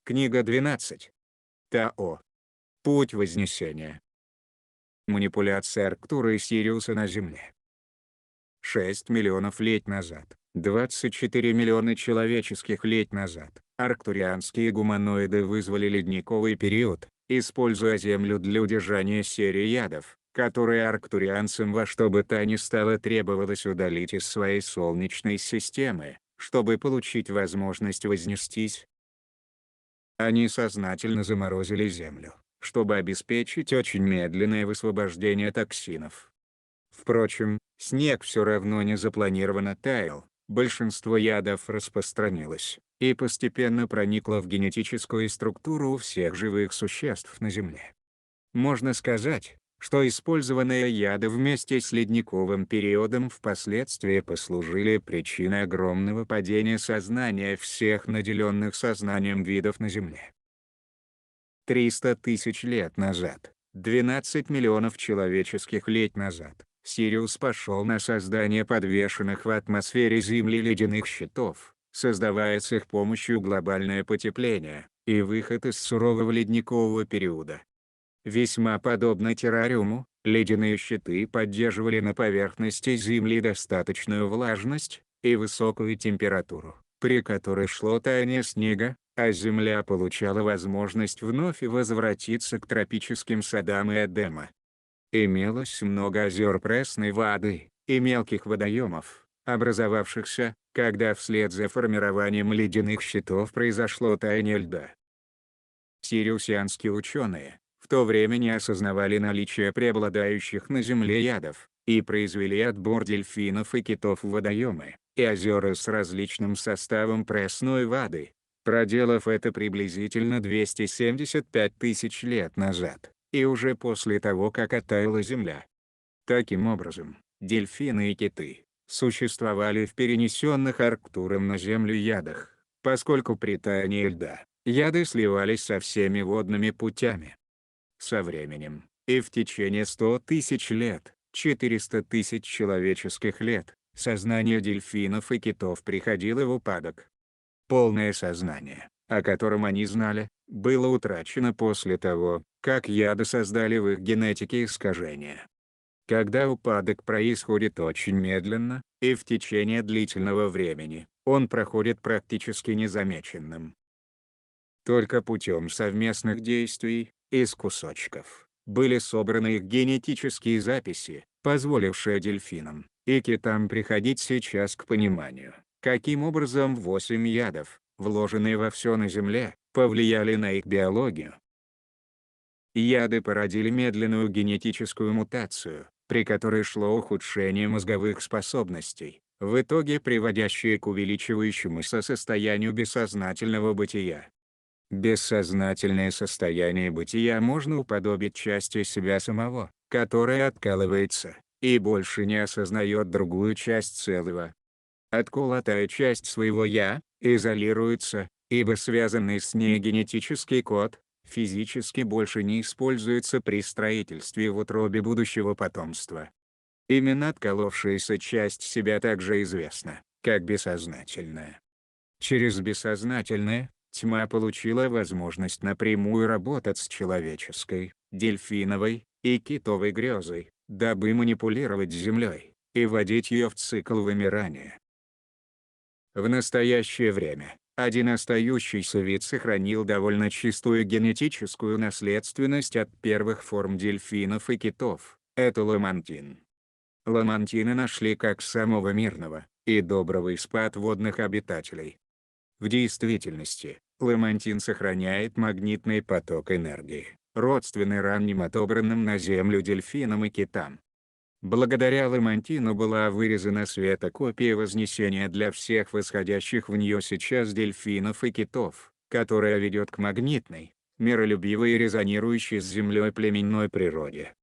Книга 12. Тао. Путь Вознесения. Манипуляция Арктура и Сириуса на Земле. 6 миллионов лет назад, 24 миллиона человеческих лет назад, арктурианские гуманоиды вызвали ледниковый период, используя Землю для удержания серии ядов, которые арктурианцам во что бы то ни стало требовалось удалить из своей Солнечной системы, чтобы получить возможность вознестись. Они сознательно заморозили Землю, чтобы обеспечить очень медленное высвобождение токсинов. Впрочем, снег все равно не запланированно таял, большинство ядов распространилось, и постепенно проникло в генетическую структуру всех живых существ на Земле. Можно сказать, что использованные яды вместе с ледниковым периодом впоследствии послужили причиной огромного падения сознания всех наделенных сознанием видов на Земле. 300 тысяч лет назад, 12 миллионов человеческих лет назад, Сириус пошел на создание подвешенных в атмосфере Земли ледяных щитов, создавая с их помощью глобальное потепление и выход из сурового ледникового периода. Весьма подобно террариуму, ледяные щиты поддерживали на поверхности Земли достаточную влажность и высокую температуру, при которой шло таяние снега, а Земля получала возможность вновь возвратиться к тропическим садам и Эдема. Имелось много озер пресной воды и мелких водоемов, образовавшихся, когда вслед за формированием ледяных щитов произошло таяние льда. Сириусианские ученые в то время не осознавали наличие преобладающих на Земле ядов, и произвели отбор дельфинов и китов в водоемы и озера с различным составом пресной воды, проделав это приблизительно 275 тысяч лет назад, и уже после того, как оттаяла Земля. Таким образом, дельфины и киты существовали в перенесенных Арктуром на Землю ядах, поскольку при таянии льда яды сливались со всеми водными путями. Со временем, и в течение 100 тысяч лет, 400 тысяч человеческих лет, сознание дельфинов и китов приходило в упадок. Полное сознание, о котором они знали, было утрачено после того, как яды создали в их генетике искажения. Когда упадок происходит очень медленно, и в течение длительного времени, он проходит практически незамеченным. Только путем совместных действий, из кусочков, были собраны их генетические записи, позволившие дельфинам и китам приходить сейчас к пониманию, каким образом 8 ядов, вложенные во все на Земле, повлияли на их биологию. Яды породили медленную генетическую мутацию, при которой шло ухудшение мозговых способностей, в итоге приводящее к увеличивающемуся состоянию бессознательного бытия. Бессознательное состояние бытия можно уподобить части себя самого, которая откалывается, и больше не осознает другую часть целого. Отколотая часть своего «я» изолируется, ибо связанный с ней генетический код, физически больше не используется при строительстве в утробе будущего потомства. Именно отколовшаяся часть себя также известна, как бессознательная. Через бессознательное, тьма получила возможность напрямую работать с человеческой, дельфиновой и китовой грезой, дабы манипулировать Землей и вводить ее в цикл вымирания. В настоящее время, один остающийся вид сохранил довольно чистую генетическую наследственность от первых форм дельфинов и китов – это ламантин. Ламантины нашли как самого мирного и доброго из подводных обитателей. В действительности, ламантин сохраняет магнитный поток энергии, родственный ранним отобранным на Землю дельфинам и китам. Благодаря ламантину была вырезана светокопия Вознесения для всех восходящих в нее сейчас дельфинов и китов, которая ведет к магнитной, миролюбивой и резонирующей с Землей племенной природе.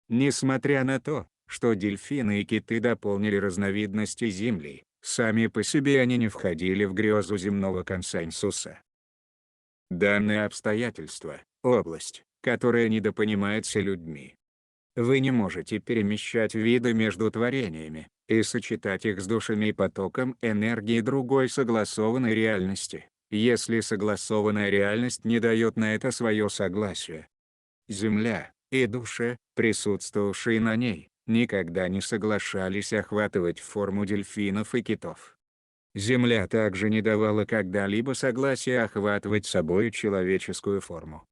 Несмотря на то, что дельфины и киты дополнили разновидности Земли, сами по себе они не входили в грезу земного консенсуса. Данное обстоятельство – область, которая недопонимается людьми. Вы не можете перемещать виды между творениями и сочетать их с душами и потоком энергии другой согласованной реальности, если согласованная реальность не дает на это свое согласие. Земля и души, присутствовавшие на ней, никогда не соглашались охватывать форму дельфинов и китов. Земля также не давала когда-либо согласия охватывать собой человеческую форму.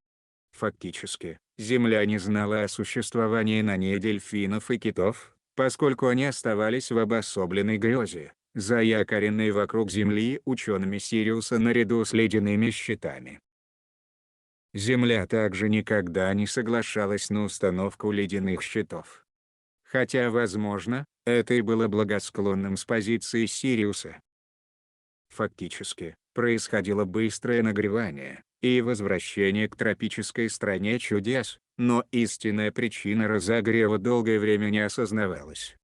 Фактически, Земля не знала о существовании на ней дельфинов и китов, поскольку они оставались в обособленной грезе, заякоренной вокруг Земли учеными Сириуса наряду с ледяными щитами. Земля также никогда не соглашалась на установку ледяных щитов. Хотя, возможно, это и было благосклонным с позиции Сириуса. Фактически, происходило быстрое нагревание и возвращение к тропической стране чудес, но истинная причина разогрева долгое время не осознавалась.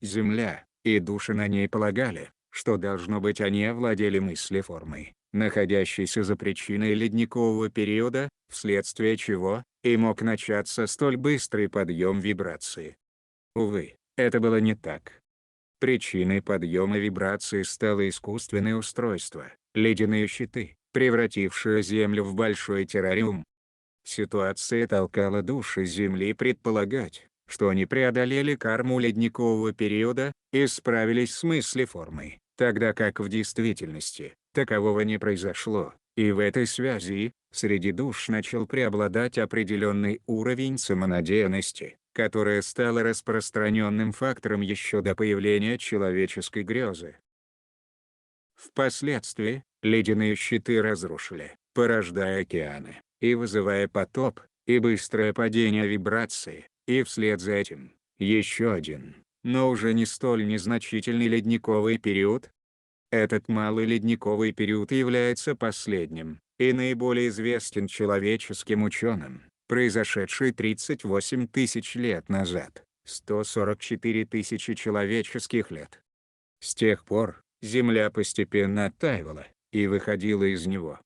Земля и души на ней полагали, что должно быть они овладели мыслеформой, находящейся за причиной ледникового периода, вследствие чего и мог начаться столь быстрый подъем вибрации. Увы, это было не так. Причиной подъема вибрации стало искусственное устройство – ледяные щиты, превратившие Землю в большой террариум. Ситуация толкала души Земли предполагать, что они преодолели карму ледникового периода и справились с мыслеформой, тогда как в действительности такового не произошло, и в этой связи среди душ начал преобладать определенный уровень самонадеянности, которая стала распространенным фактором еще до появления человеческой грезы. Впоследствии, ледяные щиты разрушили, порождая океаны, и вызывая потоп, и быстрое падение вибрации, и вслед за этим, еще один, но уже не столь незначительный ледниковый период. Этот малый ледниковый период является последним, и наиболее известен человеческим ученым, произошедший 38 тысяч лет назад, 144 тысячи человеческих лет. С тех пор, Земля постепенно оттаивала и выходила из него.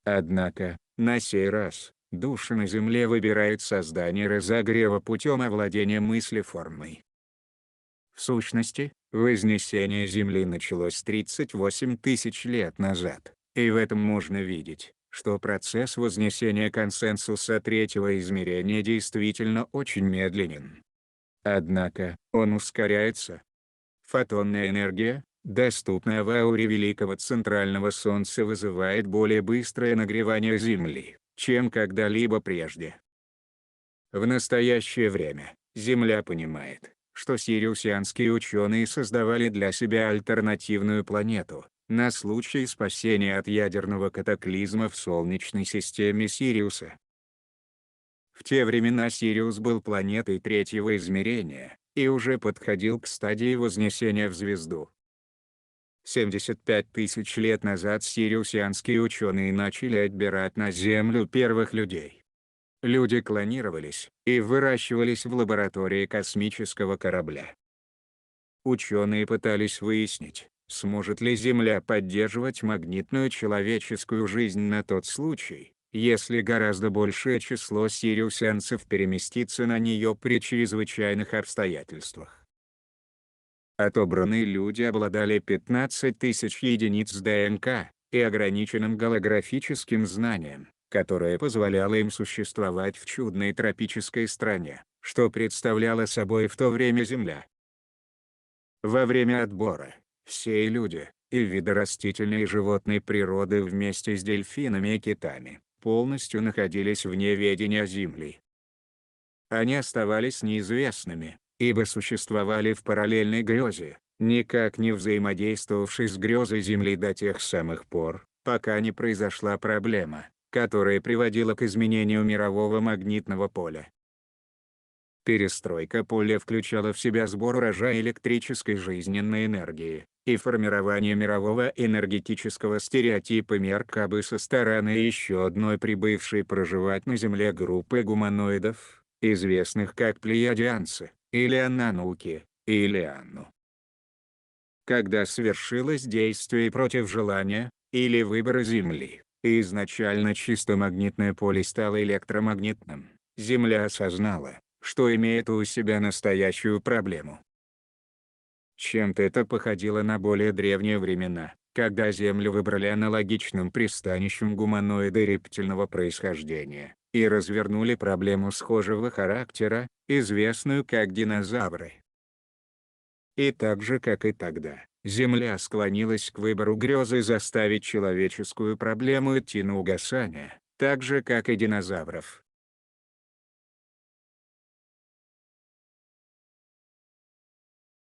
Однако, на сей раз, души на Земле выбирают создание разогрева путем овладения мыслеформой. В сущности, вознесение Земли началось 38 тысяч лет назад, и в этом можно видеть, что процесс вознесения консенсуса третьего измерения действительно очень медленен. Однако, он ускоряется. Фотонная энергия, доступная в ауре Великого Центрального Солнца, вызывает более быстрое нагревание Земли, чем когда-либо прежде. В настоящее время, Земля понимает, что сириусианские ученые создавали для себя альтернативную планету, на случай спасения от ядерного катаклизма в Солнечной системе Сириуса. В те времена Сириус был планетой третьего измерения, и уже подходил к стадии вознесения в звезду. 75 тысяч лет назад сириусианские ученые начали отбирать на Землю первых людей. Люди клонировались и выращивались в лаборатории космического корабля. Ученые пытались выяснить, сможет ли Земля поддерживать магнитную человеческую жизнь на тот случай, если гораздо большее число сириусианцев переместится на нее при чрезвычайных обстоятельствах. Отобранные люди обладали 15 тысяч единиц ДНК и ограниченным голографическим знанием, которое позволяло им существовать в чудной тропической стране, что представляла собой в то время Земля. Во время отбора, все люди, и виды растительной и животной природы вместе с дельфинами и китами, полностью находились вне ведения Земли. Они оставались неизвестными, ибо существовали в параллельной грезе, никак не взаимодействовавшей с грезой Земли до тех самых пор, пока не произошла проблема, которая приводила к изменению мирового магнитного поля. Перестройка поля включала в себя сбор урожая электрической жизненной энергии и формирование мирового энергетического стереотипа Меркабы со стороны еще одной прибывшей проживать на Земле группы гуманоидов, известных как плеядианцы, или анануки, или анну. Когда свершилось действие против желания, или выбора Земли, и изначально чисто магнитное поле стало электромагнитным, Земля осознала, что имеет у себя настоящую проблему. Чем-то это походило на более древние времена, когда Землю выбрали аналогичным пристанищем гуманоиды рептильного происхождения, и развернули проблему схожего характера, известную как динозавры. И так же как и тогда, Земля склонилась к выбору грезы заставить человеческую проблему идти на угасание, так же как и динозавров.